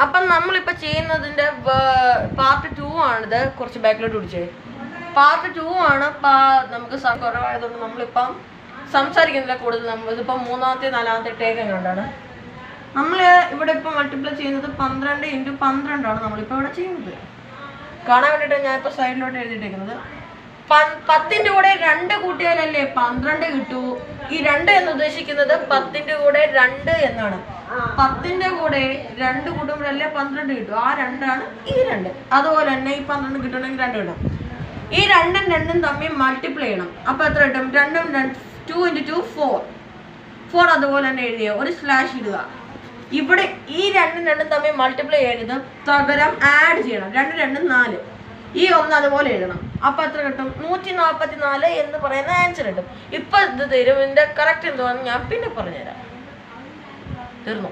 അപ്പം നമ്മളിപ്പോൾ ചെയ്യുന്നതിൻ്റെ പാർട്ട് 2 ആണിത്. കുറച്ച് ബാക്കിലോട്ട് പിടിച്ചേ. പാർട്ട് 2 ആണ്. നമുക്ക് കുറവായതുകൊണ്ട് നമ്മളിപ്പം സംസാരിക്കുന്നില്ല കൂടുതൽ. നമ്മളിതിപ്പം 3ാമത്തെ 4ാമത്തെ ടേക്ക് എങ്ങനെയാണ് നമ്മൾ ഇവിടെ ഇപ്പം മൾട്ടിപ്ലൈ ചെയ്യുന്നത് 12 × 12 ആണ് നമ്മളിപ്പോൾ ഇവിടെ ചെയ്യുന്നത്. കാണാൻ വേണ്ടിയിട്ട് ഞാനിപ്പോൾ സൈഡിലോട്ട് എഴുതിയിട്ടേക്കുന്നത് 10ൻ്റെ കൂടെ 2 കൂട്ടിയാലല്ലേ 12 കിട്ടൂ. ഈ 2 എന്ന് ഉദ്ദേശിക്കുന്നത് 10ൻ്റെ കൂടെ 2 എന്നാണ്. 10ൻ്റെ കൂടെ 2 കൂട്ടുമ്പോഴല്ലേ 12 കിട്ടും. ആ 2 ആണ് ഈ 2. അതുപോലെ തന്നെ ഈ 12 കിട്ടണമെങ്കിൽ 2 കിട്ടും. ഈ 2ഉം 2ഉം തമ്മിൽ മൾട്ടിപ്ലൈ ചെയ്യണം. അപ്പോൾ എത്ര കിട്ടും? 2 2 × 2 4. 4 അതുപോലെ തന്നെ എഴുതിയ ഒരു സ്ലാഷ് ഇടുക. ഇവിടെ ഈ 2ഉം 2ഉം തമ്മിൽ മൾട്ടിപ്ലൈ ചെയ്യരുത്, പകരം ആഡ് ചെയ്യണം. 2 2 4. ഈ 1 അതുപോലെ എഴുതണം. അപ്പോൾ എത്ര കിട്ടും? 144 എന്ന് പറയുന്ന ആൻസർ കിട്ടും. ഇപ്പം ഇത് തരും. ഇതിൻ്റെ കറക്റ്റ് എന്തുവാന്ന് ഞാൻ പിന്നെ പറഞ്ഞുതരാം. തീർന്നു.